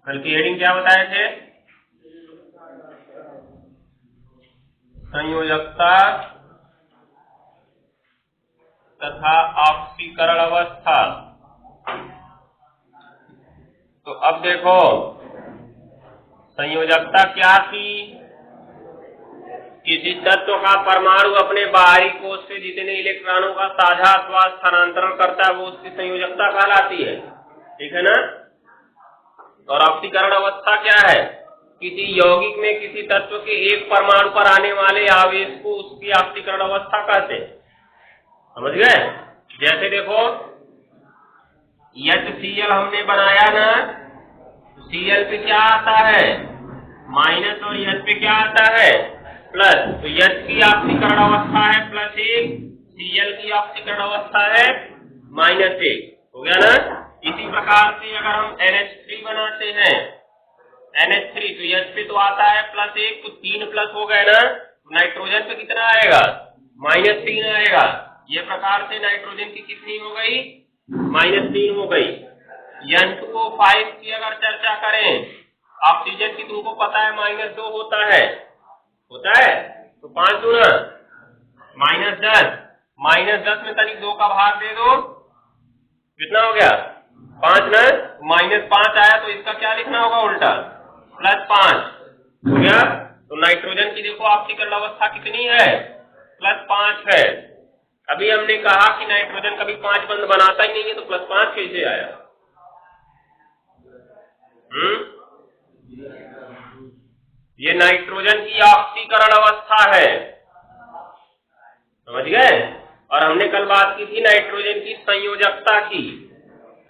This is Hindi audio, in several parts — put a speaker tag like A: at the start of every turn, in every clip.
A: कल की हेडिंग क्या बताए थे? संयोजकता तथा ऑक्सीकरण अवस्था। तो अब देखो संयोजकता क्या थी? किसी तत्व का परमाणु अपने बाहरी कोश से जितने इलेक्ट्रॉनों का साझा अथवा स्थानांतरण करता है वो उसकी संयोजकता कहलाती है, ठीक है ना। और ऑक्सीकरण अवस्था क्या है? किसी यौगिक में किसी तत्व के एक परमाणु पर आने वाले आवेश को उसकी ऑक्सीकरण अवस्था कहते हैं, समझ गए। जैसे देखो HCl हमने बनाया ना, Cl पे क्या आता है? माइनस, और H पे क्या आता है? प्लस। तो H की ऑक्सीकरण अवस्था है +1, Cl की ऑक्सीकरण अवस्था है -1, हो गया ना। इसी प्रकार से अगर हम NH3 बनाते हैं, NH3 तो H पे तो आता है +1, तो 3 प्लस हो गए ना। नाइट्रोजन पे कितना आएगा? -3 आएगा। ये प्रकार से नाइट्रोजन की कितनी हो गई? -3 हो गई। N2O5 की अगर चर्चा करें, ऑक्सीजन की तुमको पता है -2 होता है, तो 5 दूना -10, -10 में तनिक 2 का भाग दे दो, कितना हो गया? 5 ना। -5 आया तो इसका क्या लिखना होगा? उल्टा +5 हो गया। तो नाइट्रोजन की देखो ऑक्सीकरण अवस्था कितनी है? +5 है। अभी हमने कहा कि नाइट्रोजन कभी 5 बंध बनाता ही नहीं है, तो +5 कैसे आया? ये नाइट्रोजन की ऑक्सीकरण अवस्था है, समझ गए। और हमने कल बात की थी नाइट्रोजन की संयोजकता की।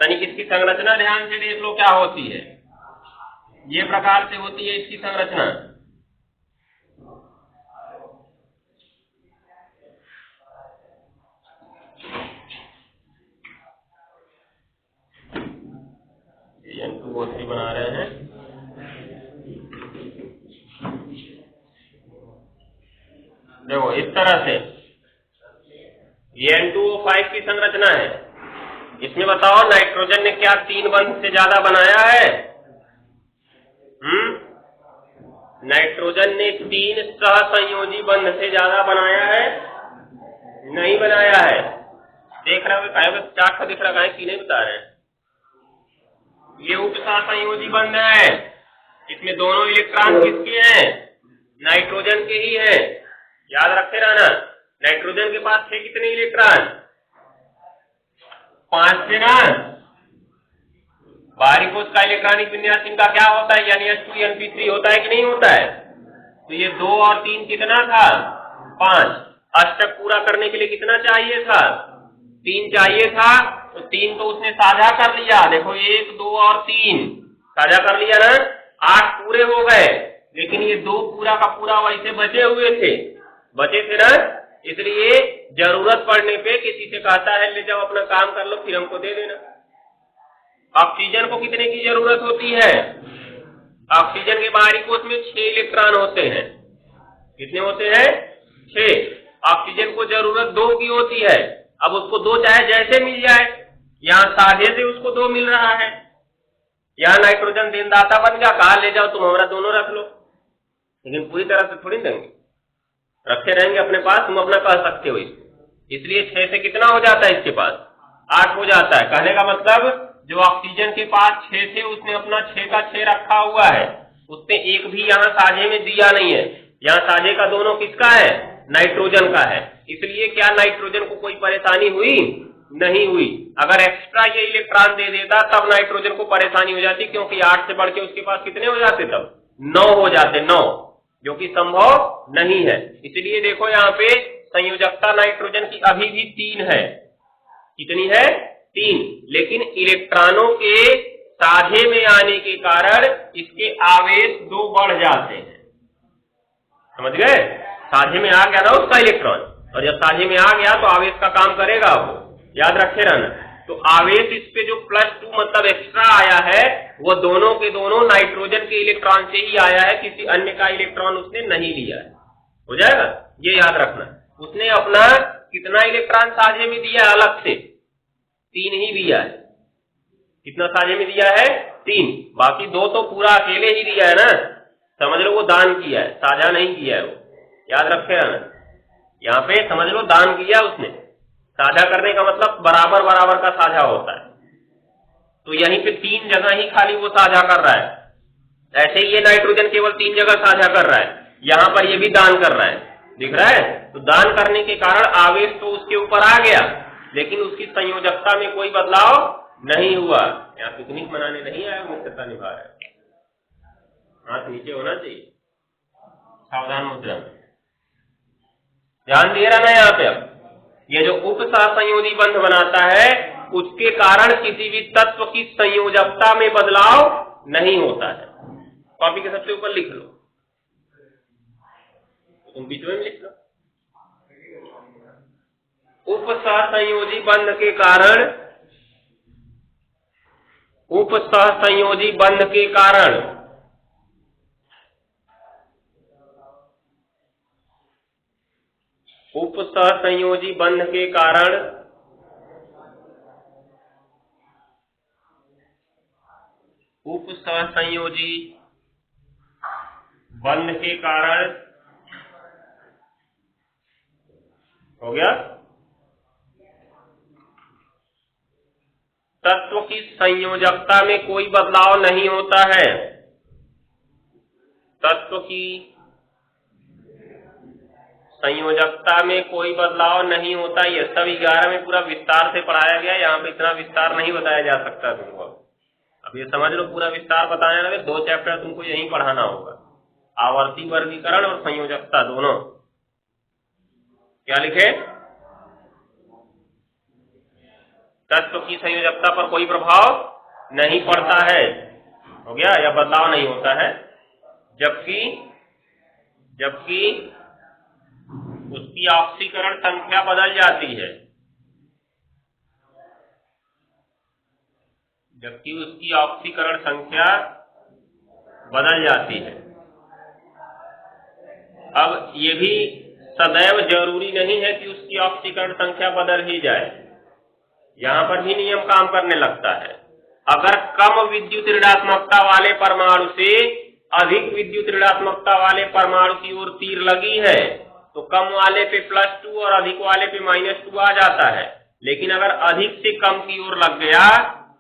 A: तनिक इसकी संरचना ध्यान से देख लो क्या होती है। ये प्रकार से होती है इसकी संरचना। N2O3 बना रहे हैं, देखो इस तरह से ये N2O5 की संरचना है। इसमें बताओ नाइट्रोजन ने क्या 3 बंध से ज्यादा बनाया है? नाइट्रोजन ने 3 सहसंयोजी बंध से ज्यादा बनाया है? नहीं बनाया है। देख रहे हो चार्ट दिख रहा है कि नहीं बता रहे हैं? ये उपसहसंयोजी बंध है। इसमें दोनों इलेक्ट्रॉन किसके हैं? नाइट्रोजन के ही हैं। याद रखे रहना, नाइट्रोजन के पास थे कितने इलेक्ट्रॉन? 5 थे ना। बाहरी कोश का इलेक्ट्रॉनिक विन्यास इनका क्या होता है? यानी H2np3 होता है कि नहीं होता है? तो ये 2 और 3 कितना था? 5। अष्टक पूरा करने के लिए कितना चाहिए था? 3 चाहिए था। तो 3 तो उसने साझा कर लिया, देखो 1, 2 और 3 साझा कर लिया ना। 8 पूरे हो गए, लेकिन ये 2 पूरा का पूरा वैसे बचे हुए थे, ना। इसलिए जरूरत पड़ने पे किसी से कहता है ले जाओ अपना काम कर लो, फिर हमको दे देना। ऑक्सीजन को कितने की जरूरत होती है? ऑक्सीजन के बाहरी कोश में 6 इलेक्ट्रॉन होते हैं। कितने होते हैं? 6। ऑक्सीजन को जरूरत 2 की होती है। अब उसको 2 चाहे जैसे मिल जाए, यहाँ साझे से उसको 2 मिल रहा है। यहाँ नाइट्रोजन देनदाता बन गया, कहा ले जाओ तुम हमारा दोनों रख लो, लेकिन पूरी तरह से थोड़ी देंगे, रखे रहेंगे अपने पास, तुम अपना कह सकते हो इसको। इसलिए 6 से कितना हो जाता है? इसके पास 8 हो जाता है। कहने का मतलब जो ऑक्सीजन के पास 6 थे उसने अपना 6 का 6 रखा हुआ है, उसने एक भी यहाँ साझे में दिया नहीं है। यहाँ साझे का दोनों किसका है? नाइट्रोजन का है। इसलिए क्या नाइट्रोजन को कोई परेशानी हुई? नहीं हुई। अगर एक्स्ट्रा ये इलेक्ट्रॉन दे देता तब नाइट्रोजन को परेशानी हो जाती, क्योंकि 8 से बढ़ के उसके पास कितने हो जाते? तब 9 हो जाते, 9, जो कि संभव नहीं है। इसलिए देखो यहाँ पे संयोजकता नाइट्रोजन की अभी भी 3 है। कितनी है? 3। लेकिन इलेक्ट्रॉनों के साझे में आने के कारण इसके आवेश 2 बढ़ जाते हैं, समझ गए। साझे में आ गया ना उसका इलेक्ट्रॉन, और जब साझे में आ गया तो आवेश का काम करेगा वो, याद रखे रहना। तो आवेश इस पे जो +2 मतलब एक्स्ट्रा आया है, वो दोनों के दोनों नाइट्रोजन के इलेक्ट्रॉन से ही आया है, किसी अन्य का इलेक्ट्रॉन उसने नहीं लिया है। हो जाएगा, ये याद रखना। उसने अपना कितना इलेक्ट्रॉन साझे में दिया? अलग से 3 ही दिया है। कितना साझे में दिया है? 3, बाकी 2 तो पूरा अकेले ही दिया है ना, समझ लो वो दान किया है, साझा नहीं किया है वो, याद रखे ना, यहाँ पे समझ लो दान किया उसने। साझा करने का मतलब बराबर बराबर का साझा होता है, तो यहीं पे 3 जगह ही खाली वो साझा कर रहा है। ऐसे ही ये नाइट्रोजन केवल 3 जगह साझा कर रहा है, यहाँ पर ये भी दान कर रहा है, दिख रहा है। तो दान करने के कारण आवेश तो उसके ऊपर आ गया, लेकिन उसकी संयोजकता में कोई बदलाव नहीं हुआ। यहाँ पिकनिक मनाने नहीं आया, मुख्यता निभा रहा है। हाथ नीचे होना चाहिए, सावधान मुद्रा में ध्यान दिए रहना। यहाँ पे अब ये जो उपसहसंयोजी बंध बनाता है, उसके कारण किसी भी तत्व की संयोजकता में बदलाव नहीं होता है। कॉपी के सबसे ऊपर लिख लो, तुम बीच में लिख लो। उपसहसंयोजी बंध के कारण, उपसहसंयोजी बंध के कारण उपसहसंयोजी बंध के कारण उपसहसंयोजी बंध के कारण हो गया, तत्व की संयोजकता में कोई बदलाव नहीं होता है। तत्व की संयोजकता में कोई बदलाव नहीं होता। यह सब 11 में पूरा विस्तार से पढ़ाया गया, यहाँ पे इतना विस्तार नहीं बताया जा सकता तुमको। अब ये समझ लो, पूरा विस्तार बताने लगे 2 चैप्टर तुमको यही पढ़ाना होगा, आवर्ती वर्गीकरण और संयोजकता दोनों। क्या लिखे? तत्व की संयोजकता पर कोई प्रभाव नहीं पड़ता है, हो गया, या बदलाव नहीं होता है, जबकि उसकी ऑक्सीकरण संख्या बदल जाती है, जबकि उसकी ऑक्सीकरण संख्या बदल जाती है। अब ये भी सदैव जरूरी नहीं है कि उसकी ऑक्सीकरण संख्या बदल ही जाए, यहां पर भी नियम काम करने लगता है। अगर कम विद्युत ऋणात्मकता वाले परमाणु से अधिक विद्युत ऋणात्मकता वाले परमाणु की ओर तीर लगी है, तो कम वाले पे +2 और अधिक वाले पे -2 आ जाता है। लेकिन अगर अधिक से कम की ओर लग गया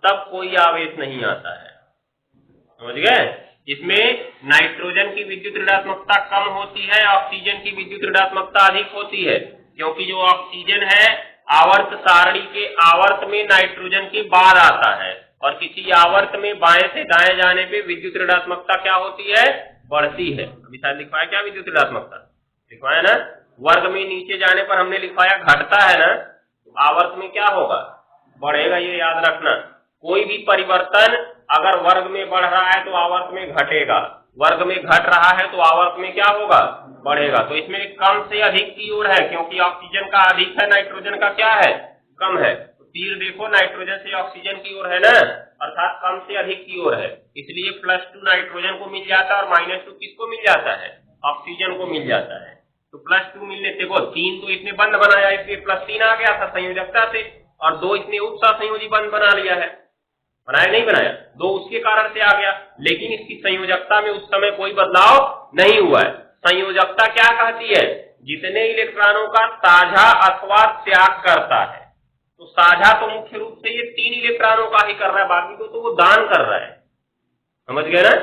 A: तब कोई आवेश नहीं आता है, समझ गए। इसमें नाइट्रोजन की विद्युत ऋणात्मकता कम होती है, ऑक्सीजन की विद्युत ऋणात्मकता अधिक होती है, क्योंकि जो ऑक्सीजन है आवर्त सारणी के आवर्त में नाइट्रोजन के बाद आता है, और किसी आवर्त में बाएं से दाएं जाने पे विद्युत ऋणात्मकता क्या होती है? बढ़ती है। अभी शायद लिखवाया क्या विद्युत ऋणात्मकता? लिखवाया ना। वर्ग में नीचे जाने पर हमने लिखवाया घटता है ना, तो आवर्त में क्या होगा? बढ़ेगा, ये याद रखना। कोई भी परिवर्तन अगर वर्ग में बढ़ रहा है तो आवर्त में घटेगा, वर्ग में घट रहा है तो आवर्त में क्या होगा? बढ़ेगा। तो इसमें कम से अधिक की ओर है, क्योंकि ऑक्सीजन का अधिक है, नाइट्रोजन का क्या है? कम है। तो तीर देखो नाइट्रोजन से ऑक्सीजन की ओर है ना, अर्थात कम से अधिक की ओर है, इसलिए +2 नाइट्रोजन को मिल जाता है और -2 किसको मिल जाता है? ऑक्सीजन को मिल जाता है। तो +2 मिलने से 3 तो इसने बंध बनाया, इसलिए +3 आ गया था संयोजकता से, और 2 इसने उपसहसंयोजी बंध बना लिया है। बनाया नहीं बनाया? 2 उसके कारण से आ गया, लेकिन इसकी संयोजकता में उस समय कोई बदलाव नहीं हुआ है। संयोजकता क्या कहती है? जितने इलेक्ट्रॉनों का साझा अथवा त्याग करता है। तो साझा तो मुख्य रूप से ये 3 इलेक्ट्रॉनों का ही कर रहा है, बाकी को तो वो दान कर रहा है, समझ गए ना।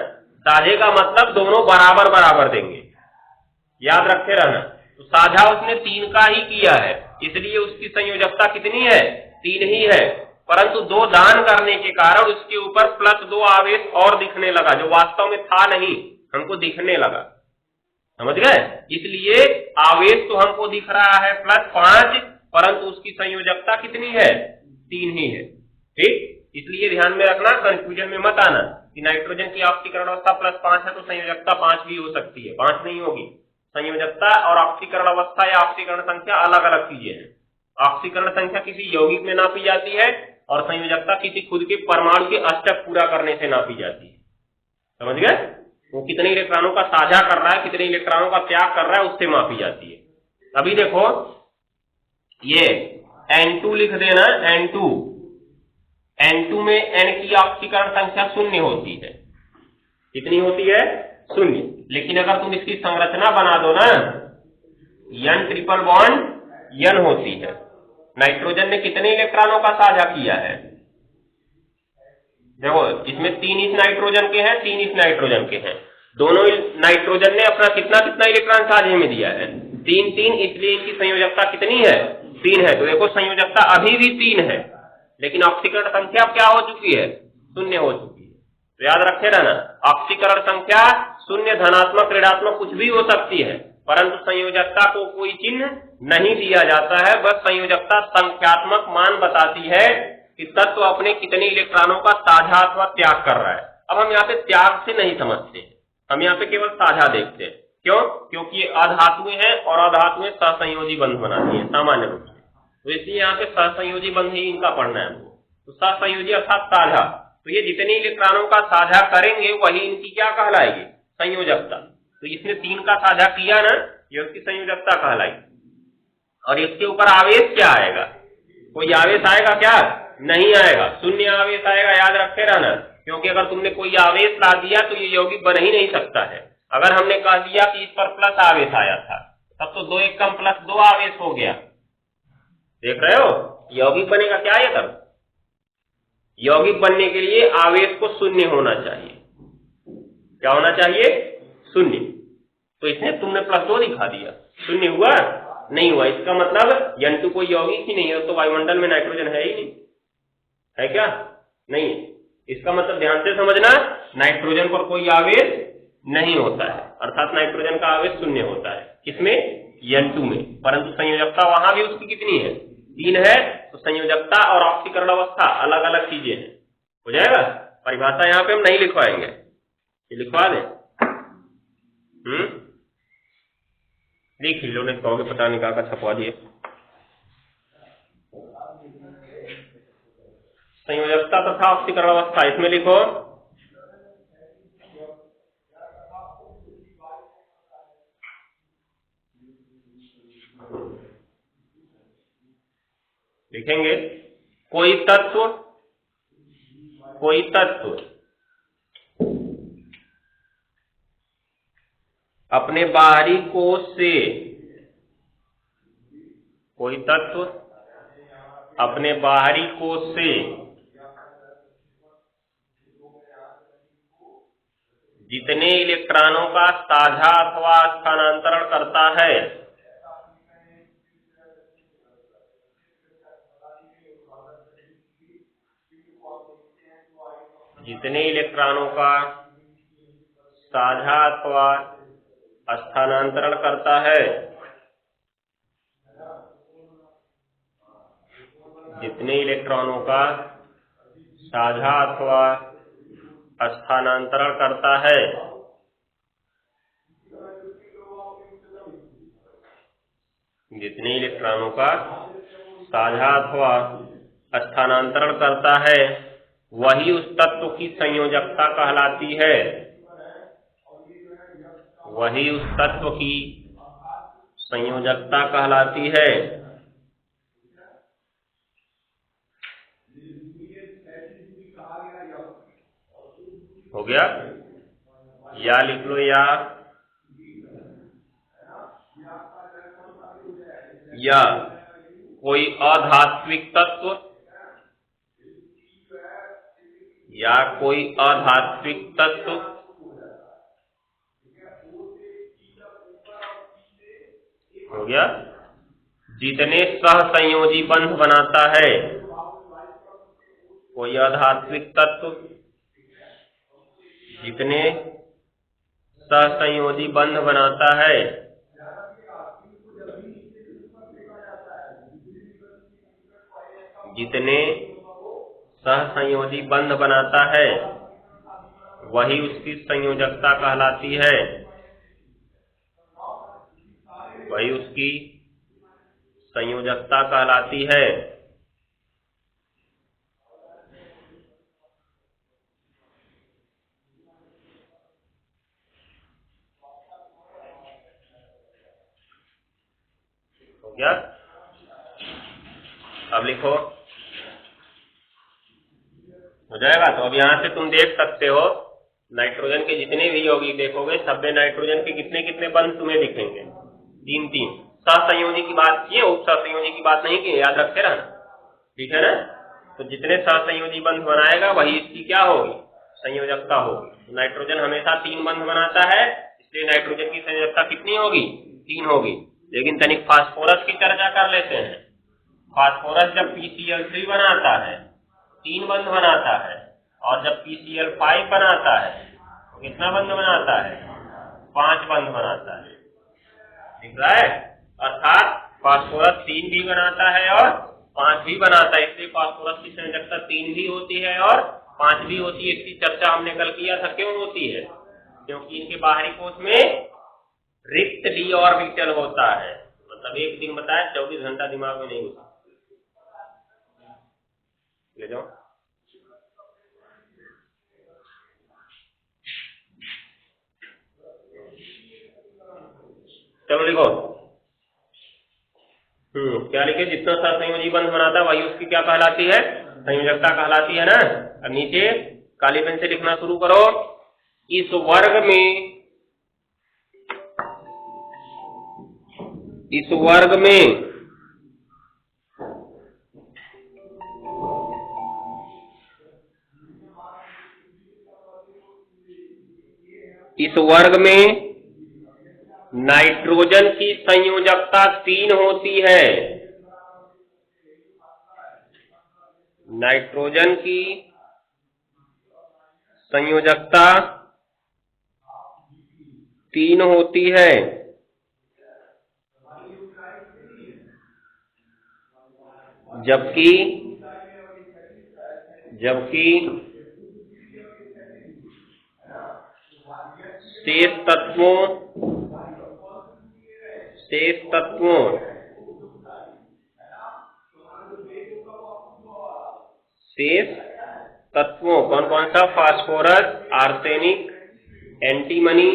A: साझे का मतलब दोनों बराबर बराबर देंगे, याद रखे रहना। तो साझा उसने 3 का ही किया है, इसलिए उसकी संयोजकता कितनी है? 3 ही है। परंतु 2 दान करने के कारण उसके ऊपर +2 आवेश और दिखने लगा, जो वास्तव में था नहीं, हमको दिखने लगा, समझ गए। इसलिए आवेश तो हमको दिख रहा है +5, परंतु उसकी संयोजकता कितनी है? 3 ही है, ठीक। इसलिए ध्यान में रखना, कंफ्यूजन में मत आना कि नाइट्रोजन की ऑक्सीकरण अवस्था +5 है तो संयोजकता 5 भी हो सकती है। 5 नहीं होगी। संयोजकता और ऑक्सीकरण अवस्था या ऑक्सीकरण संख्या अलग अलग चीजें हैं। ऑक्सीकरण संख्या किसी यौगिक में नापी जाती है और संयोजकता किसी खुद के परमाणु के अष्टक पूरा करने से नापी जाती है, समझ गए। वो कितने इलेक्ट्रॉनों का साझा कर रहा है, कितने इलेक्ट्रॉनों का त्याग कर रहा है, उससे मापी जाती है। अभी देखो ये N2 लिख देना, N2 में N की ऑक्सीकरण संख्या शून्य होती है। कितनी होती है? शून्य। लेकिन अगर तुम इसकी संरचना बना दो ना, N ट्रिपल बॉन्ड N होती है। नाइट्रोजन ने कितने इलेक्ट्रॉनों का साझा किया है? देखो, इसमें 3 इस नाइट्रोजन के हैं, 3 इस नाइट्रोजन के हैं। दोनों नाइट्रोजन ने अपना कितना कितना इलेक्ट्रॉन साझे में दिया है? 3 3, इसलिए इनकी संयोजकता कितनी है? 3 है। तो देखो, संयोजकता अभी भी 3 है, लेकिन ऑक्सीकरण संख्या क्या हो चुकी है? शून्य हो चुकी है। तो याद रखे रहना, ऑक्सीकरण संख्या शून्य, धनात्मक, ऋणात्मक कुछ भी हो सकती है, परंतु संयोजकता को कोई चिन्ह नहीं दिया जाता है। बस संयोजकता संख्यात्मक मान बताती है कि तत्व अपने कितने इलेक्ट्रॉनों का साझा अथवा त्याग कर रहा है। अब हम यहाँ पे त्याग से नहीं समझते, हम यहाँ पे केवल साझा देखते हैं। क्यों? क्योंकि ये अधातुएं हैं और अधातुएं सहसंयोजी बंध बनाती हैं सामान्य रूप से, तो इसलिए यहाँ पे सहसंयोजी बंध ही इनका पढ़ना है हमको। तो सहसंयोजी अर्थात साझा, तो ये जितने इलेक्ट्रॉनों का साझा करेंगे वही इनकी क्या कहलाएगी? संयोजकता। तो इसने 3 का साझा किया ना, ये उसकी संयोजकता कहलाएगी। और इसके ऊपर आवेश क्या आएगा? कोई आवेश आएगा क्या? नहीं आएगा, शून्य आवेश आएगा। याद रखे रहना, क्योंकि अगर तुमने कोई आवेश ला दिया तो ये यौगिक बन ही नहीं सकता है। अगर हमने कह दिया कि इस पर प्लस आवेश आया था, तब तो 2 1 कम प्लस 2 आवेश हो गया। देख रहे हो, यौगिक बनेगा क्या? ये तब यौगिक बनने के लिए आवेश को शून्य होना चाहिए। क्या होना चाहिए? शून्य। तो इसने तुमने प्लस 2 दिखा दिया, शून्य हुआ? नहीं हुआ। इसका मतलब N2 कोई यौगिक ही नहीं है, तो वायुमंडल में नाइट्रोजन है ही नहीं, है क्या? नहीं है। इसका मतलब ध्यान से समझना, नाइट्रोजन पर कोई आवेश नहीं होता है, अर्थात नाइट्रोजन का आवेश शून्य होता है। किसमें? N2 में। परंतु संयोजकता वहां भी उसकी कितनी है? 3 है। तो संयोजकता और ऑक्सीकरण अवस्था अलग अलग चीजें हैं। हो जाएगा? परिभाषा यहाँ पे हम नहीं लिखवाएंगे, ये लिखवा दें। लिख लो, ने कहोगे पता नहीं का छपवा दिए। संयोजकता तथा ऑक्सीकरण अवस्था इसमें लिखो। लिखेंगे, कोई तत्व अपने बाहरी कोश से, कोई तत्व अपने बाहरी कोश से जितने इलेक्ट्रॉनों का साझा अथवा स्थानांतरण करता है, जितने इलेक्ट्रॉनों का साझा अथवा स्थानांतरण करता है, जितने इलेक्ट्रॉनों का साझा अथवा स्थानांतरण करता है, जितने इलेक्ट्रॉनों का साझा अथवा स्थानांतरण करता है, वही उस तत्व की संयोजकता कहलाती है। वही उस तत्व की संयोजकता कहलाती है। हो गया? या लिख लो, या कोई अधात्विक तत्व, या कोई अधात्विक तत्व हो गया, जितने सहसंयोजी बंध बनाता है। कोई अधात्विक तत्व जितने सहसंयोजी बंध बनाता है, जितने सहसंयोजी बंध बनाता है, वही उसकी संयोजकता कहलाती है। वही उसकी संयोजकता कहलाती है। हो गया? अब लिखो, हो जाएगा। तो अब यहाँ से तुम देख सकते हो नाइट्रोजन के जितने भी यौगिक देखोगे सब में नाइट्रोजन के कितने कितने बंध तुम्हें दिखेंगे, 3-3। सहसंयोजी की बात की, उप सहसंयोजी की बात नहीं की, याद रखे रहना, ठीक है ना। तो जितने सहसंयोजी बंध बनाएगा वही इसकी क्या होगी, संयोजकता होगी। नाइट्रोजन हमेशा 3 बंध बनाता है, इसलिए नाइट्रोजन की संयोजकता कितनी होगी, 3 होगी। लेकिन तनिक फास्फोरस की चर्चा कर लेते हैं। फास्फोरस जब PCl3 बनाता है 3 बंध बनाता है, और जब PCl5 बनाता है तो कितना बंध बनाता है, 5 बंध बनाता है, ठीक है। अर्थात फास्फोरस 3 भी बनाता है और 5 भी बनाता है, इसलिए फास्फोरस की संयोजकता 3 भी होती है और 5 भी होती है। इसकी चर्चा हमने कल किया था, क्यों होती है, क्योंकि इनके बाहरी कोश में रिक्त डी ऑर्बिटल होता है। मतलब एक दिन बताया 24 घंटा दिमाग में नहीं होता, ले जाओ। चलो लिखो, क्या लिखे, जितना सहसंयोजी बंध बनाता है वही उसकी क्या कहलाती है, संयोजकता कहलाती है ना। अब नीचे काली पेन से लिखना शुरू करो। इस वर्ग में इस वर्ग में नाइट्रोजन की संयोजकता 3 होती है। नाइट्रोजन की संयोजकता 3 होती है, जबकि शेष तत्वों कौन कौन सा, फास्फोरस, आर्सेनिक, एंटीमनी,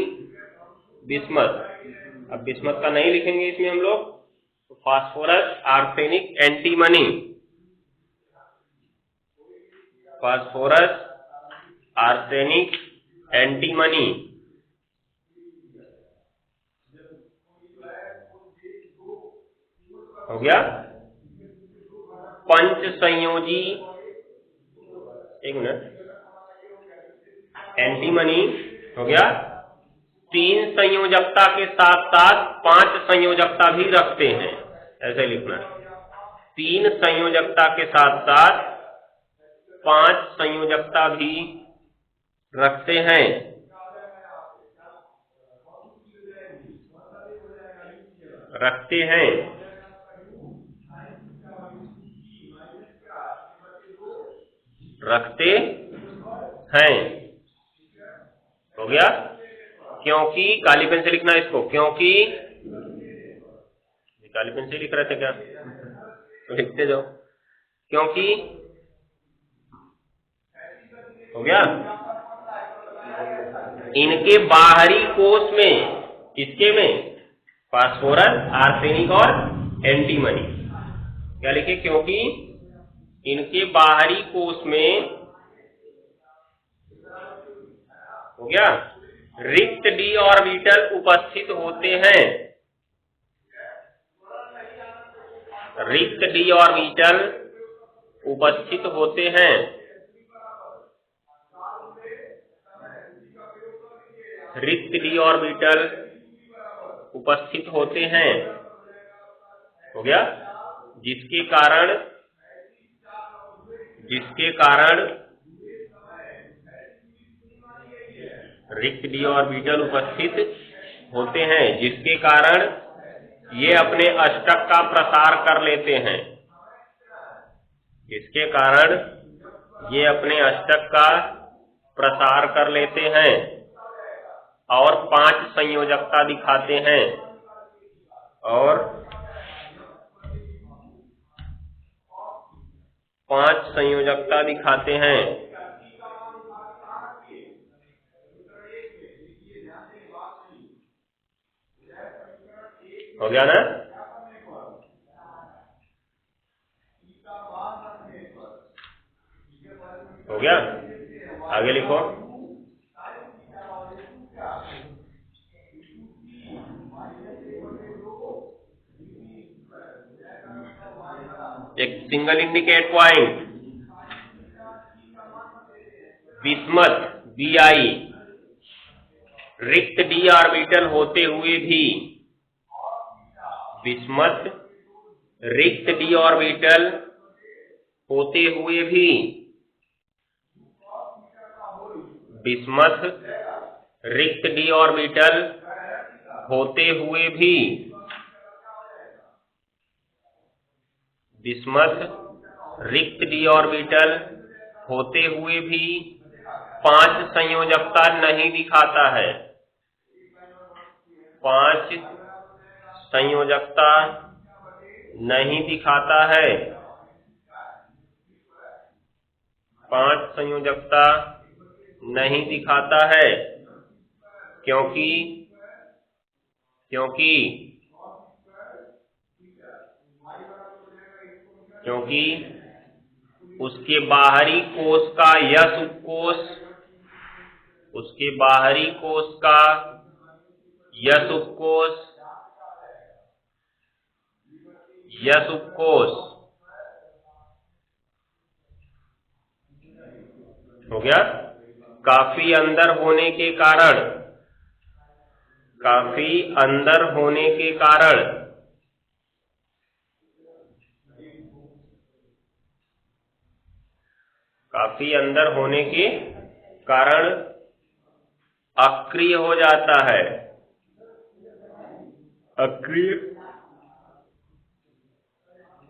A: बिस्मथ। अब बिस्मथ का नहीं लिखेंगे इसमें हम लोग, तो phosphorus, arsenic, antimony, phosphorus, arsenic, antimony, हो गया। पंच संयोजी, एक मिनट, एंटीमनी हो गया। 3 संयोजकता के साथ साथ 5 संयोजकता भी रखते हैं, ऐसे लिखना। 3 संयोजकता के साथ साथ 5 संयोजकता भी रखते हैं। रखते हैं हो गया। क्योंकि काली पेन से लिखना इसको, क्योंकि काली पेन से लिख रहे थे क्या, तो लिखते जाओ। क्योंकि हो गया, इनके बाहरी कोश में, किसके में, फास्फोरस, आर्सेनिक और एंटीमनी, क्या लिखे, क्योंकि इनके बाहरी कोश में, हो गया, रिक्त डी ऑर्बिटल उपस्थित होते हैं। रिक्त डी ऑर्बिटल उपस्थित होते हैं। रिक्त डी ऑर्बिटल उपस्थित होते हैं, हो गया। जिसके कारण रिक्त डी ऑर्बिटल उपस्थित होते हैं, जिसके कारण ये अपने अष्टक का प्रसार कर लेते हैं। जिसके कारण ये अपने अष्टक का प्रसार कर लेते हैं और 5 संयोजकता दिखाते हैं, और 5 संयोजकता दिखाते हैं। हो गया ना। हो गया? आगे लिखो। एक single indicate point bismuth Bi रिक्त d ऑर्बिटल होते हुए भी, बिस्मथ रिक्त d ऑर्बिटल होते हुए भी, बिस्मथ रिक्त d ऑर्बिटल होते हुए भी, बिस्मथ रिक्त d ऑर्बिटल होते हुए भी 5 संयोजकता नहीं दिखाता है। 5 संयोजकता नहीं दिखाता है। 5 संयोजकता नहीं दिखाता है क्योंकि उसके बाहरी कोश का यस उपकोश, उसके बाहरी कोश का यस उपकोश हो गया? काफी अंदर होने के कारण, काफी अंदर होने के कारण काफी अंदर होने के कारण अक्रिय हो जाता है। अक्रिय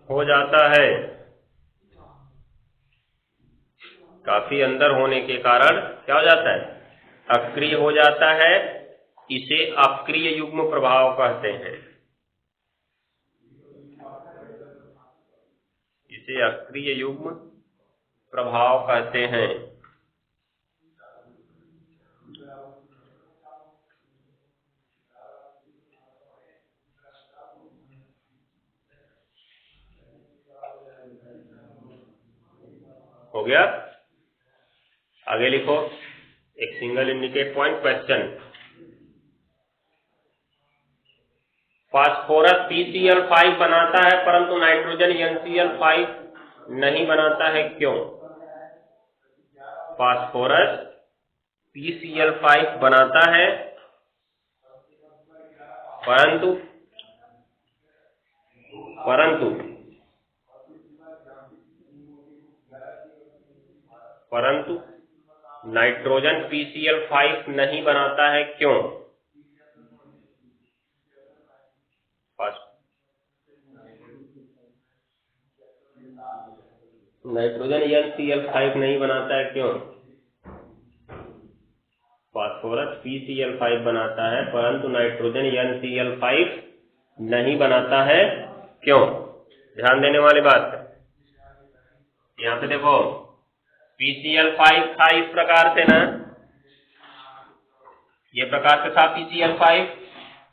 A: हो जाता है। काफी अंदर होने के कारण क्या हो जाता है? अक्रिय हो जाता है। इसे अक्रिय युग्म प्रभाव कहते हैं। इसे अक्रिय युग्म प्रभाव कहते हैं। हो गया? आगे लिखो। एक single indicate point question. Phosphorus PCl5 बनाता है परंतु नाइट्रोजन NCl5 नहीं बनाता है, क्यों? फास्फोरस PCl5 बनाता है परंतु नाइट्रोजन PCl5 नहीं बनाता है, क्यों? नाइट्रोजन NCl5 नहीं बनाता है, क्यों? फास्फोरस PCl5 बनाता है परंतु नाइट्रोजन NCl5 नहीं बनाता है, क्यों? ध्यान देने वाली बात है। यहाँ पे देखो, PCl5 था इस प्रकार से ना, ये प्रकार से था PCl5,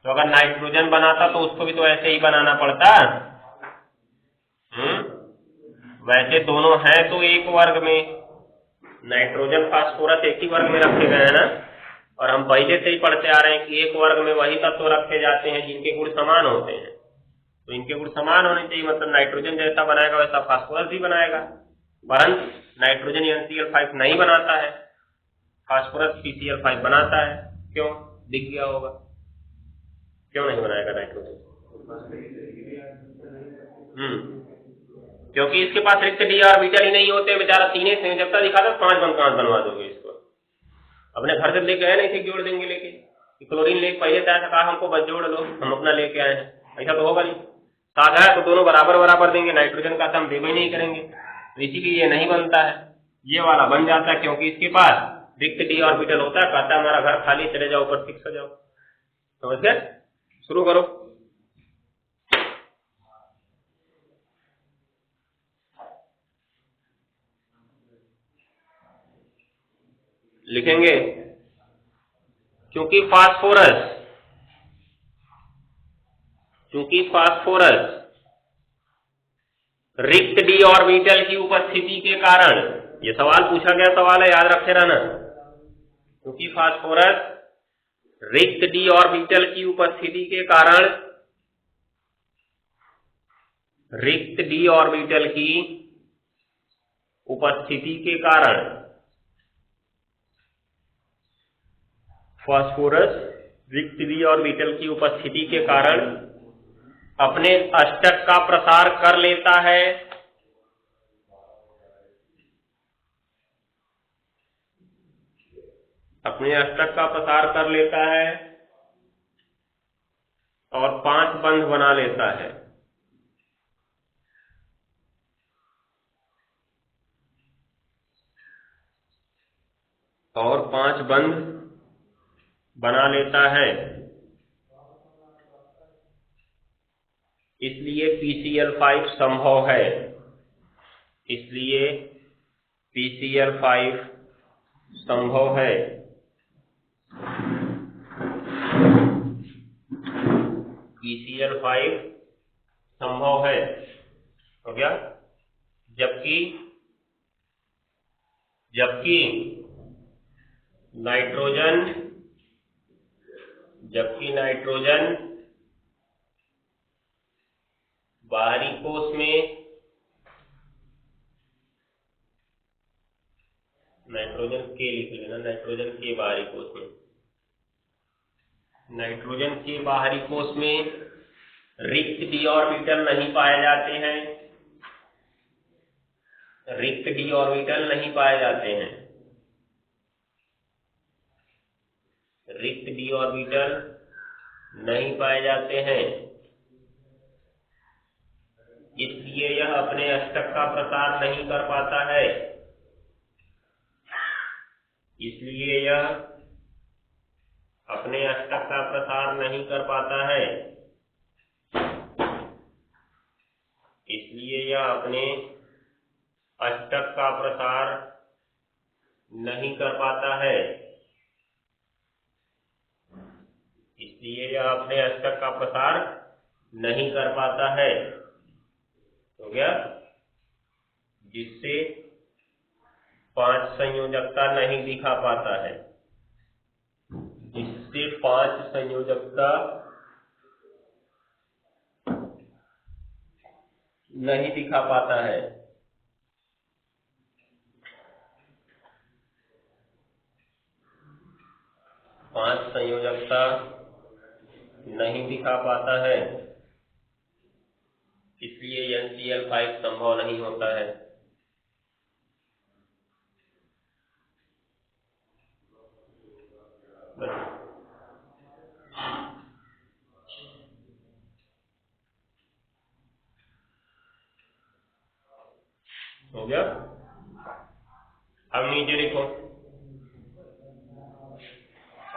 A: तो अगर नाइट्रोजन बनाता तो उसको भी तो ऐसे ही बनाना पड़ता। वैसे दोनों हैं तो एक वर्ग में, नाइट्रोजन फास्फोरस एक ही वर्ग में रखे गए हैं ना, और हम पहले से ही पढ़ते आ रहे हैं कि एक वर्ग में वही तत्व रखे जाते हैं जिनके गुण समान होते हैं। तो इनके गुण समान होने चाहिए, मतलब नाइट्रोजन जैसा बनाएगा वैसा फास्फोरस भी बनाएगा। परंतु नाइट्रोजन NCl5 नहीं बनाता है, फास्फोरस PCl5 बनाता है। क्यों? दिख गया होगा। क्यों नहीं बनाएगा नाइट्रोजन? क्योंकि इसके पास रिक्त d ऑर्बिटल ही नहीं होते। बेचारा 3 संयोजकता दिखा था, 5 बनवा दोगे इसको। अपने घर से लेके आए ना, इसे जोड़ देंगे लेके, क्लोरीन लेके पहले तय कहा हमको बस जोड़ लो, हम अपना लेके आए हैं, ऐसा तो होगा नहीं। साधा है तो दोनों बराबर देंगे, नाइट्रोजन का तो हम देवे नहीं करेंगे, तो इसीलिए ये नहीं बनता है। ये वाला बन जाता है क्योंकि इसके पास रिक्त d ऑर्बिटल होता है। कहता है हमारा घर खाली, चले जाओ ऊपर फिक्स हो जाओ। समझ गए? शुरू करो। लिखेंगे क्योंकि फास्फोरस रिक्त d ऑर्बिटल की उपस्थिति के कारण ये सवाल पूछा गया सवाल है, याद रखे रहना। क्योंकि फास्फोरस रिक्त डी ऑर्बिटल की उपस्थिति के कारण, रिक्त डी ऑर्बिटल की उपस्थिति के कारण फास्फोरस रिक्त डी ऑर्बिटल की उपस्थिति के कारण अपने अष्टक का प्रसार कर लेता है, अपने अष्टक का प्रसार कर लेता है और 5 बंध बना लेता है। और 5 बंध बना लेता है। इसलिए PCl5 संभव है, इसलिए PCl5 संभव है। PCl5 संभव है, हो गया। जबकि नाइट्रोजन बाहरी कोश में, नाइट्रोजन के लिख लेना, नाइट्रोजन के बाहरी कोश में, नाइट्रोजन के बाहरी कोश में रिक्त डी ऑर्बिटल नहीं पाए जाते हैं, रिक्त डी ऑर्बिटल नहीं पाए जाते हैं, रिक्त डी ऑर्बिटल नहीं पाए जाते हैं। इसलिए यह अपने अष्टक का प्रसार नहीं कर पाता है, इसलिए यह अपने अष्टक का प्रसार नहीं कर पाता है, इसलिए यह अपने अष्टक का प्रसार नहीं कर पाता है, इसलिए यह अपने अष्टक का प्रसार नहीं कर पाता है, हो गया। जिससे 5 संयोजकता नहीं दिखा पाता है, जिससे 5 संयोजकता नहीं दिखा पाता है। पांच संयोजकता नहीं दिखा पाता है, इसलिए NCl5 संभव नहीं होता है। हो गया। अब नीचे लिखो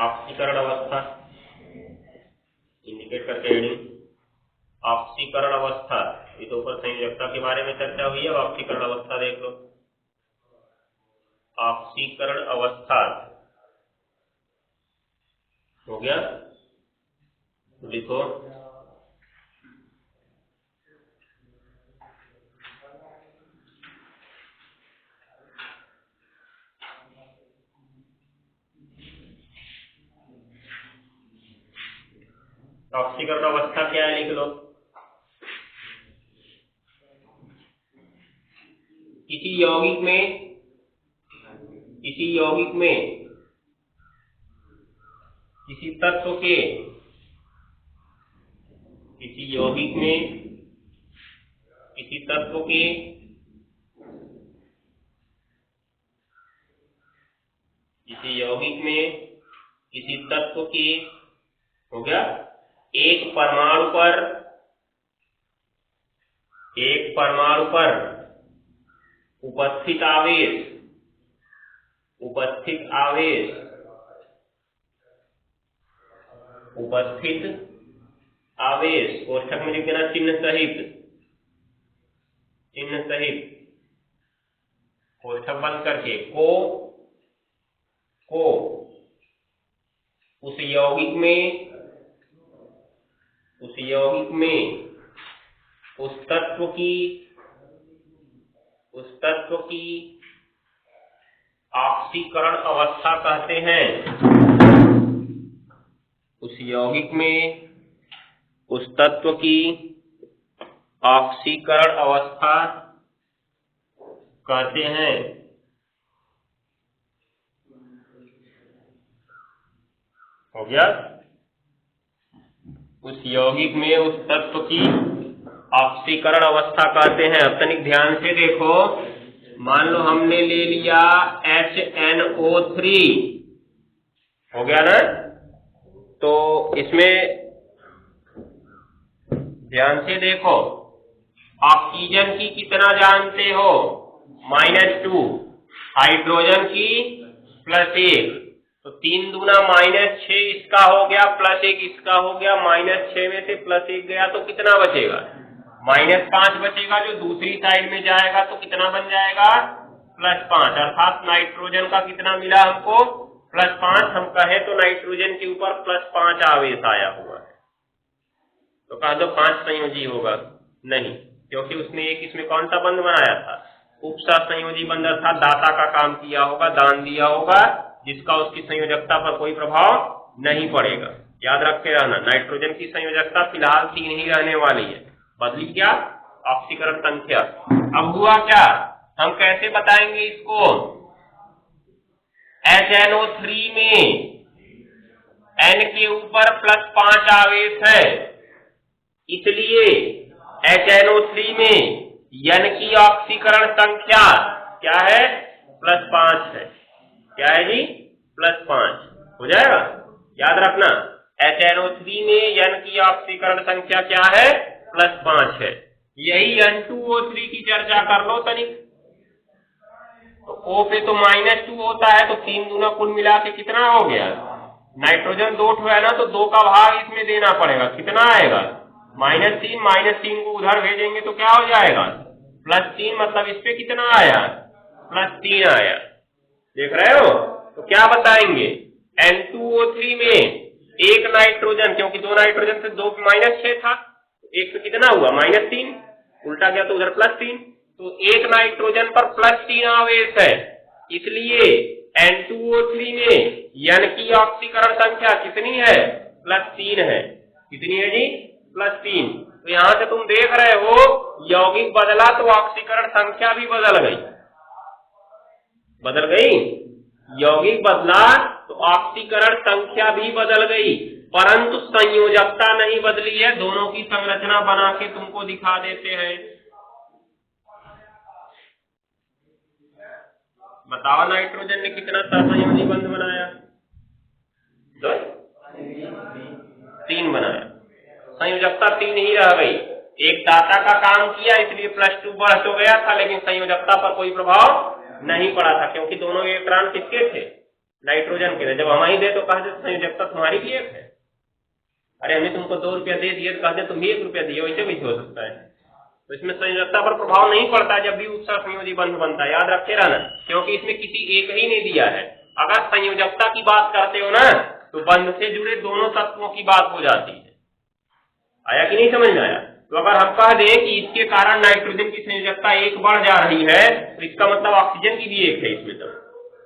A: ऑक्सीकरण अवस्था, इंडिकेट करके हेडिंग ऑक्सीकरण अवस्था। ये तो ऊपर संयोजकता के बारे में चर्चा हुई है, अब ऑक्सीकरण अवस्था देख लो। ऑक्सीकरण अवस्था हो गया, लिखो ऑक्सीकरण अवस्था क्या है, लिख लो। किसी यौगिक में किसी तत्व के, किसी यौगिक में किसी तत्व के किसी यौगिक में किसी तत्व के, हो गया, एक परमाणु पर उपस्थित आवेश कोष्ठक में लिख देना चिन्ह सहित कोष्ठक बंद करके को उस यौगिक में उस तत्व की ऑक्सीकरण अवस्था कहते हैं। उस यौगिक में उस तत्व की ऑक्सीकरण अवस्था कहते हैं। हो गया? उस यौगिक में उस तत्व की ऑक्सीकरण अवस्था कहते हैं। अब तनिक ध्यान से देखो, मान लो हमने ले लिया HNO3, हो गया ना? तो इसमें ध्यान से देखो, ऑक्सीजन की कितना जानते हो? -2, हाइड्रोजन की +1, तो 3 दूना -6 इसका हो गया, +1 इसका हो गया। -6 में से +1 गया तो कितना बचेगा? -5 बचेगा, जो दूसरी साइड में जाएगा तो कितना बन जाएगा? +5। अर्थात नाइट्रोजन का कितना मिला हमको? +5। हम कहे तो नाइट्रोजन के ऊपर +5 आवेश आया हुआ है, तो कहा दो 5 संयोजी होगा। नहीं, क्योंकि उसने एक इसमें कौन सा बंध बनाया था? उपसहसंयोजी बंध, अर्थात दाता का काम किया होगा, दान दिया होगा, जिसका उसकी संयोजकता पर कोई प्रभाव नहीं पड़ेगा। याद रखे रहना, नाइट्रोजन की संयोजकता फिलहाल 3 ही रहने वाली है। बदली क्या? ऑक्सीकरण संख्या। अब हुआ क्या? हम कैसे बताएंगे इसको? HNO3 में N के ऊपर +5 आवेश है, इसलिए HNO3 में N की ऑक्सीकरण संख्या क्या है? +5 है। क्या है जी? +5 हो जाएगा। याद रखना, HNO3 में N की ऑक्सीकरण संख्या क्या है? +5 है। यही N2O3 की चर्चा कर लो तनिक। तो O पे तो -2 होता है, तो 3 दूना कुल मिला के कितना हो गया? नाइट्रोजन 2 है ना, तो 2 का भाग इसमें देना पड़ेगा। कितना आएगा? -3। -3 को उधर भेजेंगे तो क्या हो जाएगा? +3। मतलब इस पे कितना आया? +3 आया। देख रहे हो? तो क्या बताएंगे? N2O3 में एक नाइट्रोजन, क्योंकि 2 नाइट्रोजन से 2 -6 था, एक पे कितना हुआ? -3। उल्टा गया तो उधर +3, तो एक नाइट्रोजन पर +3 आवेश है, इसलिए N2O3 में N की ऑक्सीकरण संख्या कितनी है? +3 है। कितनी है जी? +3। तो यहां से तुम देख रहे हो, यौगिक बदला तो ऑक्सीकरण संख्या भी बदल गई। बदल गई? यौगिक बदला तो ऑक्सीकरण संख्या भी बदल गई, परंतु संयोजकता नहीं बदली है। दोनों की संरचना बना के तुमको दिखा देते हैं। बताओ, नाइट्रोजन ने कितना सहसंयोजी बंध बनाया? 2, 3 बनाया। संयोजकता 3 ही रह गई। एक दाता का काम किया, इसलिए +2 बढ़ तो गया था, लेकिन संयोजकता पर कोई प्रभाव नहीं पड़ा था, क्योंकि दोनों इलेक्ट्रॉन किसके थे? नाइट्रोजन के थे। जब हम ही दे तो कहते संयोजकता तुम्हारी भी 1 है। अरे हमने तुमको 2 रुपया दे दिए, कहते तुम ही 1 रुपया दिए, वैसे भी हो सकता है। तो इसमें संयोजकता पर प्रभाव नहीं पड़ता जब भी उपसहसंयोजी बंध बनता है। याद रखे रहना, क्योंकि इसमें किसी एक ही ने दिया है। अगर संयोजकता की बात करते हो ना, तो बंध से जुड़े दोनों तत्वों की बात हो जाती है। आया कि नहीं समझ में आया? तो अगर हम कह दें कि इसके कारण नाइट्रोजन की संयोजकता 1 बढ़ जा रही है, तो इसका मतलब ऑक्सीजन की भी 1 है इसमें, तो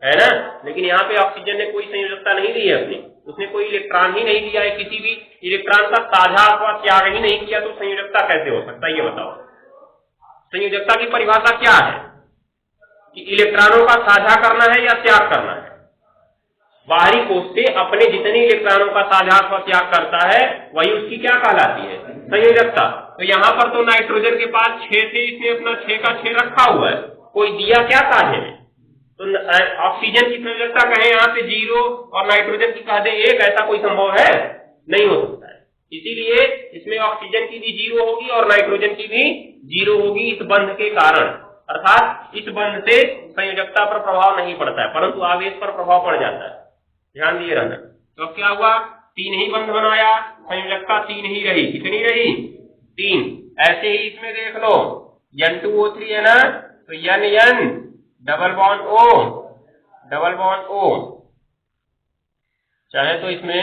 A: है ना? लेकिन यहाँ पे ऑक्सीजन ने कोई संयोजकता नहीं दी है अपनी, उसने कोई इलेक्ट्रॉन ही नहीं दिया है, किसी भी इलेक्ट्रॉन का साझा अथवा त्याग ही नहीं किया, तो संयोजकता कैसे हो सकता है? ये बताओ। संयोजकता की परिभाषा क्या है? कि इलेक्ट्रॉनों का साझा करना है या त्याग करना है? बाहरी कोश से अपने जितने इलेक्ट्रॉनों का साझा अथवा त्याग करता है, वही उसकी क्या कहलाती है? संयोजकता। तो यहाँ पर तो नाइट्रोजन के पास 6 थे, इसने अपना 6 का 6 रखा हुआ है, कोई दिया क्या साझे में? तो ऑक्सीजन की संयोजकता कहें यहाँ पे 0 और नाइट्रोजन की कह दें 1, ऐसा कोई संभव है? नहीं हो सकता है। इसीलिए इसमें ऑक्सीजन की भी 0 होगी और नाइट्रोजन की भी 0 होगी, इस बंध के कारण। अर्थात इस बंध से संयोजकता पर प्रभाव नहीं पड़ता है, परंतु आवेश पर प्रभाव पड़ जाता है। ध्यान दिए रहना। तो क्या हुआ? 3 ही बंध बनाया, संयोजकता 3 ही रही। कितनी रही? 3। ऐसे ही इसमें देख लो, N2O3 है ना, तो N डबल बॉन्ड O, चाहे तो इसमें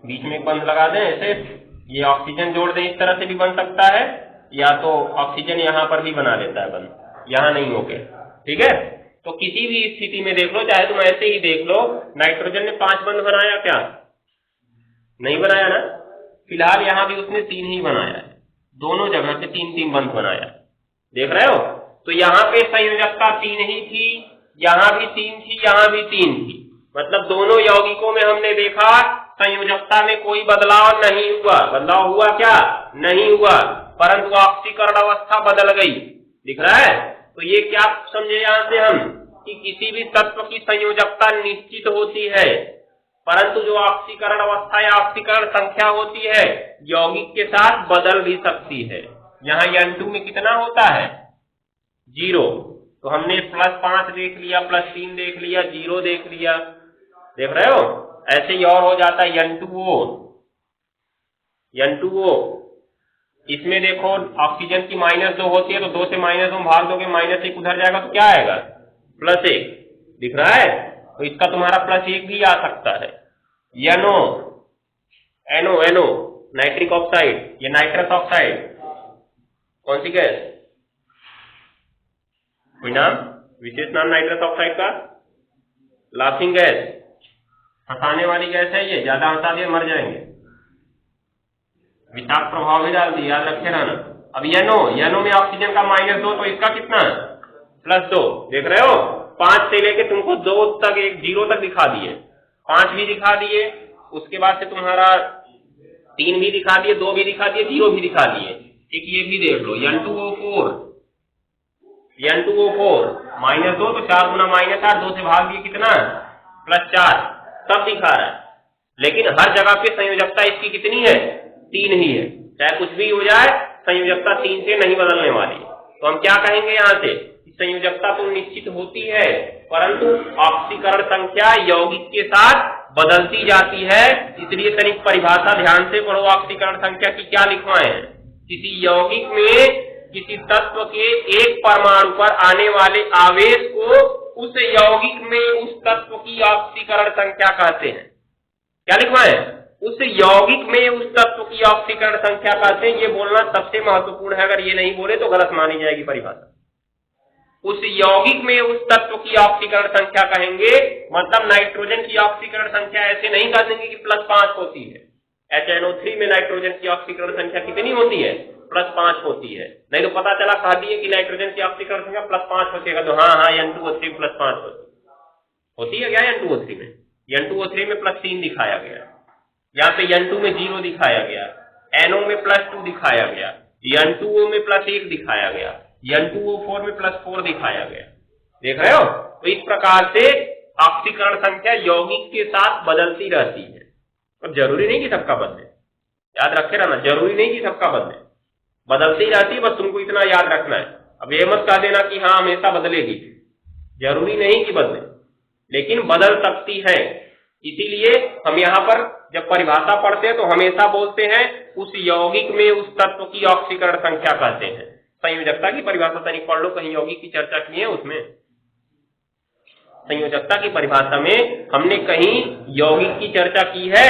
A: बीच में एक बंध लगा दें ऐसे, ये ऑक्सीजन जोड़ दें, इस तरह से भी बन सकता है, या तो ऑक्सीजन यहाँ पर भी बना लेता है बंद, यहाँ नहीं होके। ठीक है, तो किसी भी स्थिति में देख लो, चाहे तुम ऐसे ही देख लो, नाइट्रोजन ने 5 बंध बनाया क्या? नहीं बनाया ना। फिलहाल यहाँ भी उसने 3 ही बनाया है, दोनों जगह से 3-3 बंध बनाया। देख रहे हो? तो यहाँ पे संयोजकता 3 ही थी, यहाँ भी 3 थी, यहाँ भी 3 थी। मतलब दोनों यौगिकों में हमने देखा संयोजकता में कोई बदलाव नहीं हुआ। बदलाव हुआ क्या? नहीं हुआ, परंतु ऑक्सीकरण अवस्था बदल गई। दिख रहा है? तो ये क्या समझे यहाँ से हम कि किसी भी तत्व की संयोजकता निश्चित होती है, परंतु जो ऑक्सीकरण अवस्था या ऑक्सीकरण संख्या होती है यौगिक के साथ बदल भी सकती है। यहाँ N2 में कितना होता है? 0। तो हमने +5 देख लिया, +3 देख लिया, 0 देख लिया। देख रहे हो? ऐसे ही और हो जाता है N2O। N2O इसमें देखो ऑक्सीजन की -2 होती है, तो 2 से -2 भाग दोगे, -1 उधर जाएगा तो क्या आएगा? +1। दिख रहा है? तो इसका तुम्हारा +1 भी आ सकता है। NO नाइट्रिक ऑक्साइड, ये नाइट्रस ऑक्साइड कौन सी गैस? कोई नाम, विशेष नाम नाइट्रस ऑक्साइड का? लाफिंग गैस, हंसाने वाली गैस है ये, ज्यादा हंसा दिए मर जाएंगे। विषाक्त प्रभाव भी डाल दी, याद रखे रहना। अब NO में ऑक्सीजन का -2, तो इसका कितना? +2। देख रहे हो? 5 से लेके तुमको 2 तक, 0 तक दिखा दिए, 5 भी दिखा दिए, उसके बाद से तुम्हारा 3 भी दिखा दिए, 2 भी दिखा दिए, 0 भी दिखा दिए। एक ये भी देख लो N2O4 -2, तो 4 गुना -8, 2 से भाग दिए कितना? +4, सब दिखा रहा है। लेकिन हर जगह पे संयोजकता इसकी कितनी है? 3 ही है। चाहे कुछ भी हो जाए संयोजकता 3 से नहीं बदलने वाली। तो हम क्या कहेंगे यहाँ से? संयोजकता तो निश्चित होती है, परंतु ऑक्सीकरण संख्या यौगिक के साथ बदलती जाती है। इसलिए तनिक परिभाषा ध्यान से पढ़ो। ऑक्सीकरण संख्या की क्या लिखवाए हैं? किसी यौगिक में किसी तत्व के एक परमाणु पर आने वाले आवेश को उस यौगिक में उस तत्व की ऑक्सीकरण संख्या कहते हैं। क्या लिखवाए? उस यौगिक में उस तत्व की ऑक्सीकरण संख्या कहते हैं। ये बोलना सबसे महत्वपूर्ण है, अगर ये नहीं बोले तो गलत मानी जाएगी परिभाषा। उस यौगिक में उस तत्व की ऑक्सीकरण संख्या कहेंगे, मतलब नाइट्रोजन की ऑक्सीकरण संख्या ऐसे नहीं कह देंगे कि +5 होती है। HNO3 में नाइट्रोजन की ऑक्सीकरण संख्या कितनी होती है? +5 होती है। नहीं तो पता चला कह दिए कि नाइट्रोजन की ऑक्सीकरण संख्या +5 होती है, तो हाँ N2O3 में +5 होती है क्या? N2O3 में में +3 दिखाया गया, यहाँ पे N2 में 0 दिखाया गया, NO में +2 दिखाया गया, N2O में +1 दिखाया गया, N2O4 में +4 दिखाया गया। देख रहे हो? तो इस प्रकार से ऑक्सीकरण संख्या यौगिक के साथ बदलती रहती है। और जरूरी नहीं कि सबका बदले, याद रखे रहना, जरूरी नहीं कि सबका बदले, बदलती रहती है, बस तुमको इतना याद रखना है। अब ये मत कह देना कि हाँ हमेशा बदलेगी, जरूरी नहीं कि बदले, लेकिन बदल सकती है। इसीलिए हम यहाँ पर जब परिभाषा पढ़ते हैं तो हमेशा बोलते हैं उस यौगिक में उस तत्व की ऑक्सीकरण संख्या कहते हैं। संयोजकता की परिभाषा तनिक पढ़ लो, कहीं यौगिक की चर्चा की है उसमें। संयोजकता की परिभाषा में हमने कहीं यौगिक की चर्चा की है?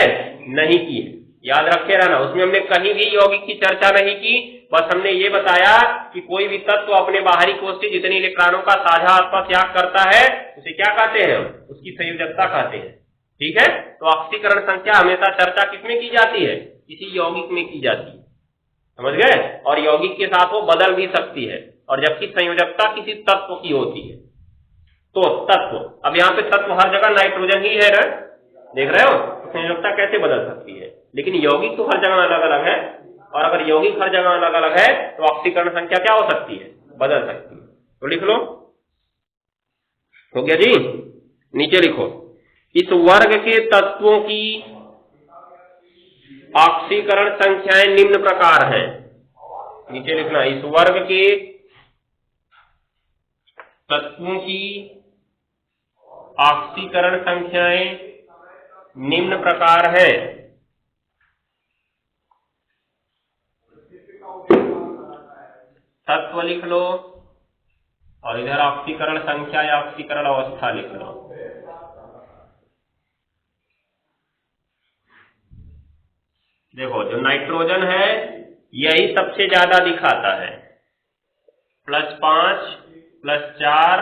A: नहीं की है, याद रखे रहना। उसमें हमने कहीं भी यौगिक की चर्चा नहीं की, बस हमने ये बताया कि कोई भी तत्व अपने बाहरी कोश से जितने इलेक्ट्रॉनों का साझा अथवा त्याग करता है उसे क्या कहते हैं? उसकी संयोजकता कहते हैं। ठीक है? तो ऑक्सीकरण संख्या हमेशा चर्चा किसमें की जाती है? किसी यौगिक में की जाती है, समझ गए? और यौगिक के साथ वो बदल भी सकती है, और जबकि संयोजकता किसी तत्व की होती है। तो तत्व, अब यहाँ पे तत्व हर जगह नाइट्रोजन ही है ना, देख रहे हो? तो संयोजकता कैसे बदल सकती है? लेकिन यौगिक तो हर जगह अलग अलग है, और अगर यौगिक हर जगह अलग अलग है तो ऑक्सीकरण संख्या क्या हो सकती है? बदल सकती है। तो लिख लो, हो गया जी? नीचे लिखो, इस वर्ग के तत्वों की ऑक्सीकरण संख्याएं निम्न प्रकार हैं। नीचे लिखना, इस वर्ग के तत्वों की ऑक्सीकरण संख्याएं निम्न प्रकार हैं। तत्व लिख लो और इधर ऑक्सीकरण संख्या या ऑक्सीकरण अवस्था लिख लो। देखो, जो नाइट्रोजन है यही सबसे ज्यादा दिखाता है। +5 +4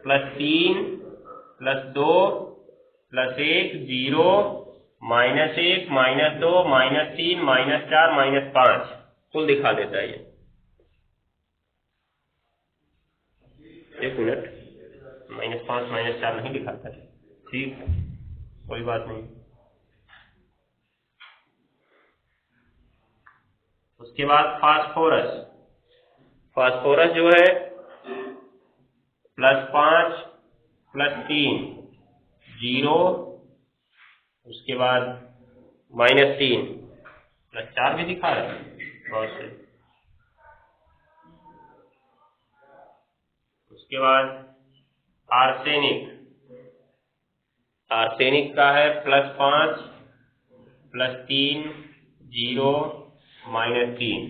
A: +3 +2 +1 0 -1 -2 -3 -4 -5 कुल दिखा देता है ये। एक मिनट, -5 -4 नहीं दिखाता है, ठीक, कोई बात नहीं। उसके बाद फास्फोरस, फास्फोरस जो है +5 +3 0, उसके बाद -3 +4 भी दिखा रहा है बहुत से। उसके बाद आर्सेनिक, आर्सेनिक का है +5 +3 0 -3।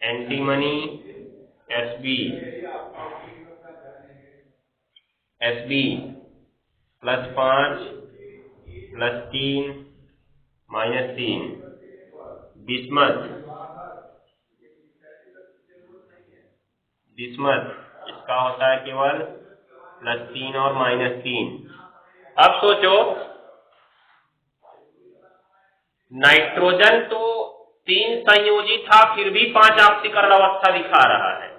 A: Antimony Sb +5 +3 -3। बिस्मथ, बिस्मथ इसका होता है केवल +3 और -3। अब सोचो, नाइट्रोजन तो 3 संयोजी था फिर भी 5 ऑक्सीकरण अवस्था दिखा रहा है।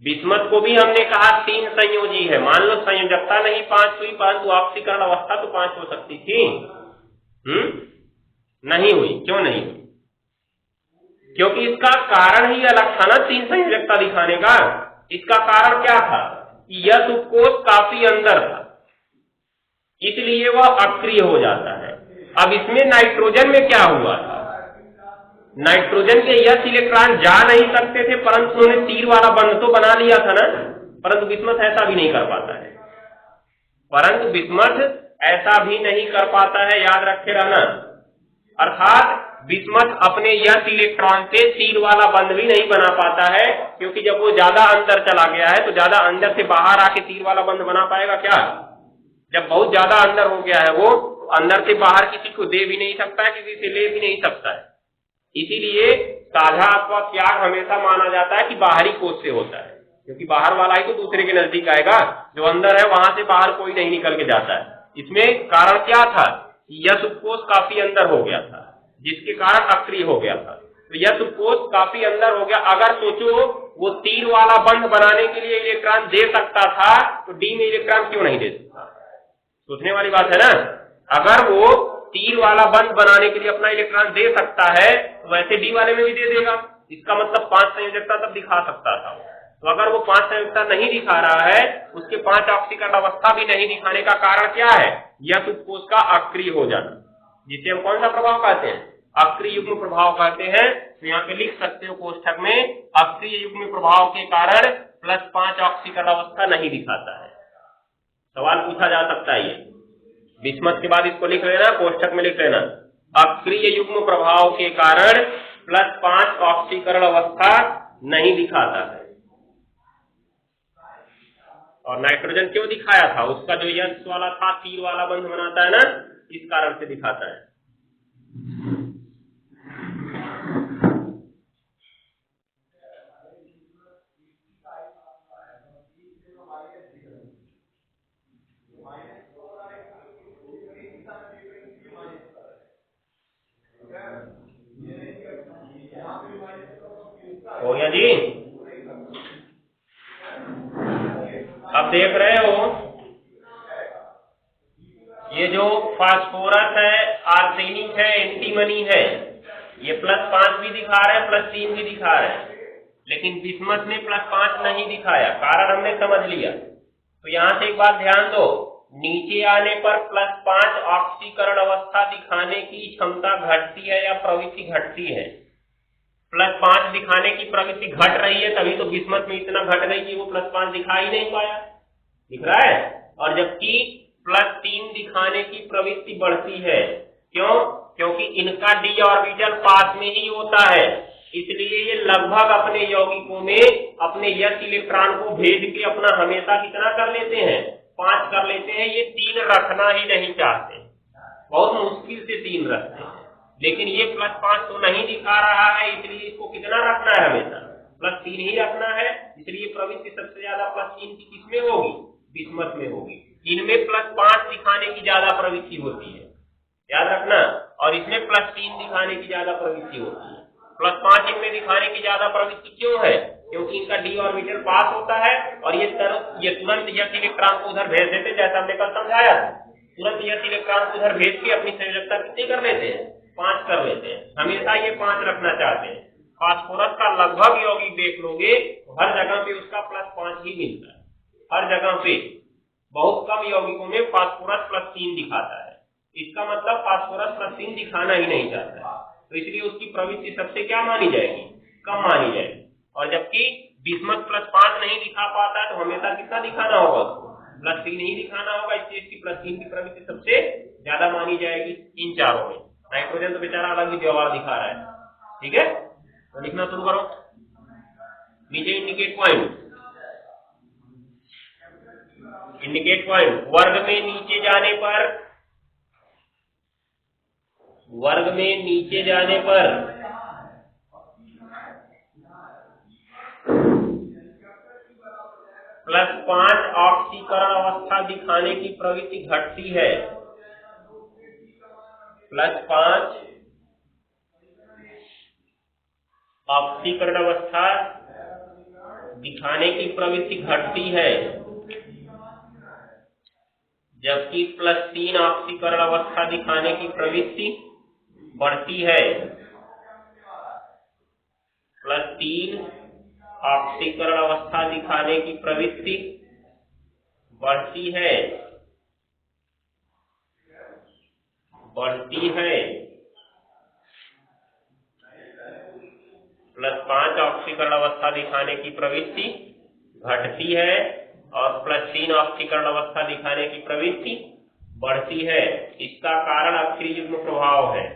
A: बिस्मथ को भी हमने कहा 3 संयोजी है, मान लो संयोजकता नहीं 5 हुई परंतु ऑक्सीकरण अवस्था तो 5 हो सकती थी। नहीं हुई, क्यों नहीं हुई? क्योंकि इसका कारण ही अलग था ना 3 संयोजकता दिखाने का। इसका कारण क्या था कि यह सुकोष काफी अंदर था, इसलिए वह अक्रिय हो जाता है। अब इसमें नाइट्रोजन में क्या हुआ था, नाइट्रोजन के यस इलेक्ट्रॉन जा नहीं सकते थे परंतु उन्होंने तीर वाला बंध तो बना लिया था ना, परंतु बिस्मथ ऐसा भी नहीं कर पाता है, परंतु बिस्मथ ऐसा भी नहीं कर पाता है, याद रखे रहना। अर्थात बिस्मथ अपने यस इलेक्ट्रॉन से तीर वाला बंध भी नहीं बना पाता है, क्योंकि जब वो ज्यादा अंदर चला गया है तो ज्यादा अंदर से बाहर आके तीर वाला बंध बना पाएगा क्या? जब बहुत ज्यादा अंदर हो गया है वो, अंदर से बाहर किसी को दे भी नहीं सकता है, किसी से ले भी नहीं सकता है। इसीलिए साझा अथवा त्याग हमेशा माना जाता है कि बाहरी कोष से होता है, क्योंकि बाहर वाला ही तो दूसरे के नजदीक आएगा, जो अंदर है वहां से बाहर कोई नहीं निकल के जाता है। इसमें कारण क्या था, यह उपकोष काफी अंदर हो गया था जिसके कारण अक्रिय हो गया था। तो यह उपकोष काफी अंदर हो गया। अगर सोचो वो तीर वाला बंध बनाने के लिए इलेक्ट्रॉन दे सकता था तो डी में इलेक्ट्रॉन क्यों नहीं दे सकता? सोचने वाली बात है ना। अगर वो तीर वाला बंध बनाने के लिए अपना इलेक्ट्रॉन दे सकता है तो वैसे डी वाले में भी दे देगा। इसका मतलब 5 संयोजकता तब दिखा सकता था। तो अगर वो 5 संयोजकता नहीं दिखा रहा है, उसके 5 ऑक्सीकरण अवस्था भी नहीं दिखाने का कारण क्या है? यह उपकोष का अक्रिय हो जाना, जिसे हम कौन सा प्रभाव कहते हैं? अक्रिय युग्म प्रभाव कहते हैं। तो यहाँ पे लिख सकते हो कोष्ठक में, अक्रिय युग्म प्रभाव के कारण +5 ऑक्सीकरण अवस्था नहीं दिखाता है। सवाल पूछा जा सकता है ये, बिस्मथ के बाद इसको लिख लेना, कोष्ठक में लिख लेना, अक्रिय युग्म प्रभाव के कारण +5 ऑक्सीकरण अवस्था नहीं दिखाता है। और नाइट्रोजन क्यों दिखाया था? उसका जो यश वाला था, तीर वाला बंध बनाता है ना, इस कारण से दिखाता है। हो गया जी। अब देख रहे हो ये जो फास्फोरस है, आर्सेनिक है, एंटीमनी है, ये +5 भी दिखा रहा है, +3 भी दिखा रहा है, लेकिन बिस्मथ ने +5 नहीं दिखाया। कारण हमने समझ लिया। तो यहां से एक बात ध्यान दो, नीचे आने पर +5 ऑक्सीकरण अवस्था दिखाने की क्षमता घटती है या प्रवृत्ति घटती है? +5 दिखाने की प्रवृत्ति घट रही है, तभी तो बिस्मथ में इतना घट गई कि वो +5 दिखा ही नहीं पाया। दिख रहा है? और जबकि +3 दिखाने की प्रवृत्ति बढ़ती है। क्यों? क्योंकि इनका डी ऑर्बिटल पास में ही होता है, इसलिए ये लगभग अपने यौगिकों में अपने यस इलेक्ट्रॉन को भेज के अपना हमेशा कितना कर लेते हैं? 5 कर लेते हैं। ये 3 रखना ही नहीं चाहते, बहुत मुश्किल से 3 रखते हैं। लेकिन ये +5 तो नहीं दिखा रहा है, इसलिए इसको कितना रखना है, हमेशा +3 ही रखना है। इसलिए प्रवृत्ति सबसे ज्यादा +3 की किसमें होगी, विषमत में होगी। इनमें +5 दिखाने की ज्यादा प्रवृत्ति होती है, याद रखना, और इसमें +3 दिखाने की ज्यादा प्रवृत्ति होती है। +5 इनमें दिखाने की ज्यादा प्रवृत्ति क्यों है, क्योंकि इनका d ऑर्बिटल पास होता है और ये तुरंत यस इलेक्ट्रॉन को उधर भेज देते, जैसा हमने कल समझाया, तुरंत यस इलेक्ट्रॉन को उधर भेज के अपनी संयोजकता कितनी कर लेते हैं, 5 कर लेते हैं। हमेशा ये 5 रखना चाहते हैं। फास्फोरस का लगभग यौगिक देख लोगे तो हर जगह पे उसका +5 ही मिलता है, हर जगह पे। बहुत कम यौगिकों में फास्फोरस +3 दिखाता है। इसका मतलब फास्फोरस +3 दिखाना ही नहीं चाहता है, तो इसलिए उसकी प्रवृत्ति सबसे क्या मानी जाएगी, कम मानी जाएगी। और जबकि विषमत +5 नहीं दिखा पाता तो हमेशा कितना दिखाना होगा, उसको +3 ही दिखाना होगा, इसलिए इसकी +3 की प्रवृत्ति सबसे ज्यादा मानी जाएगी इन चारों में। नाइट्रोजन तो बेचारा अलग ही व्यवहार दिखा रहा है, ठीक है। तो लिखना शुरू करो, नीचे इंडिकेट पॉइंट, इंडिकेट पॉइंट। वर्ग में नीचे जाने पर, वर्ग में नीचे जाने पर +5 ऑक्सीकरण अवस्था दिखाने की प्रवृत्ति घटती है। +5 ऑक्सीकरण अवस्था दिखाने की प्रवृत्ति घटती है, जबकि +3 ऑक्सीकरण अवस्था दिखाने की प्रवृत्ति बढ़ती है। +3 ऑक्सीकरण अवस्था दिखाने की प्रवृत्ति बढ़ती है, बढ़ती है। +5 ऑक्सीकरण अवस्था दिखाने की प्रवृत्ति घटती है और +3 ऑक्सीकरण अवस्था दिखाने की प्रवृत्ति बढ़ती है। इसका कारण अक्रिय युग्म प्रभाव है,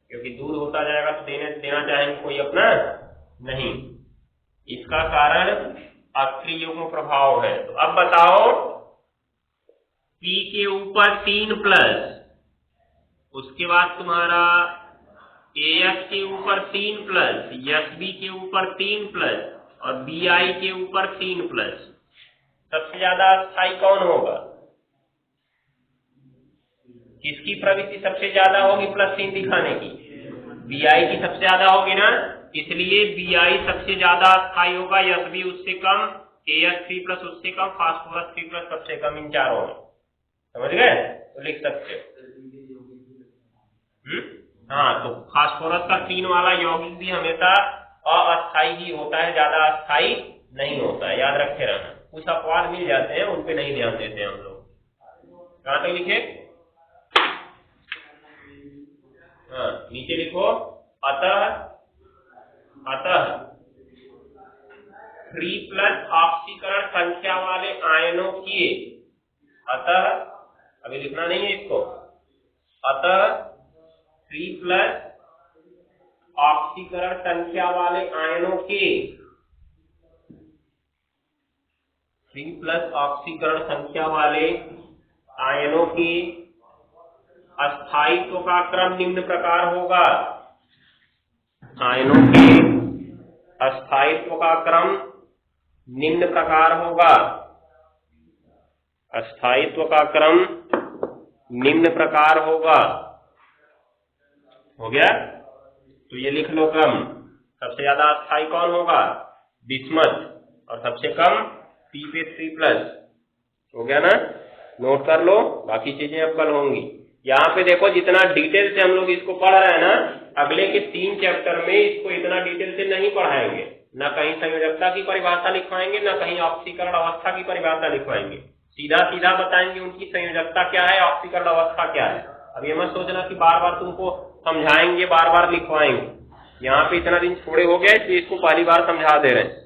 A: क्योंकि दूर होता जाएगा तो देना चाहेंगे कोई अपना नहीं। इसका कारण अक्रिय युग्म प्रभाव है। तो अब बताओ, P के ऊपर 3+, उसके बाद तुम्हारा AS के ऊपर 3+, SB के ऊपर 3+ और BI के ऊपर 3+, सबसे ज्यादा स्थायी कौन होगा, किसकी प्रवृत्ति सबसे ज्यादा होगी +3 दिखाने की, BI की सबसे ज्यादा होगी ना, इसलिए BI सबसे ज्यादा स्थायी होगा, SB उससे कम, AS 3+ उससे कम, फास्फोरस 3+ सबसे कम, इन चारों में। समझ गए, तो लिख सकते हो। हाँ, तो फास्फोरस का 3 वाला यौगिक भी हमेशा अस्थायी ही होता है, ज्यादा अस्थायी नहीं होता है, याद रखे रहना। कुछ अपवाद मिल जाते हैं, उन पे नहीं ध्यान देते हैं हम लोग। कहां तक लिखे, हाँ नीचे लिखो, अतः 3+ ऑक्सीकरण संख्या वाले आयनों की, अतः अभी लिखना नहीं है इसको, अतः 3+ ऑक्सीकरण संख्या वाले आयनों के, 3+ ऑक्सीकरण संख्या वाले आयनों की अस्थायित्व का क्रम निम्न प्रकार होगा। आयनों के अस्थायित्व का क्रम निम्न प्रकार होगा, अस्थायित्व का क्रम निम्न प्रकार होगा। हो गया, तो ये लिख लो क्रम। सबसे ज्यादा अस्थायी कौन होगा, विषमत, और सबसे कम P पे 3+। हो गया ना, नोट कर लो, बाकी चीजें अब कल होंगी। यहाँ पे देखो, जितना डिटेल से हम लोग इसको पढ़ रहे हैं ना, अगले के 3 चैप्टर में इसको इतना डिटेल से नहीं पढ़ाएंगे, न कहीं संयोजकता की परिभाषा लिखवाएंगे, न कहीं ऑक्सीकरण अवस्था की परिभाषा लिखवाएंगे। सीधा सीधा बताएंगे उनकी संयोजकता क्या है, ऑक्सीकरण अवस्था क्या है। अब ये मत सोचना कि बार बार तुमको समझाएंगे, बार बार लिखवाएंगे। यहाँ पे इतना दिन छोड़े हो गए, इसलिए इसको पहली बार समझा दे रहे हैं।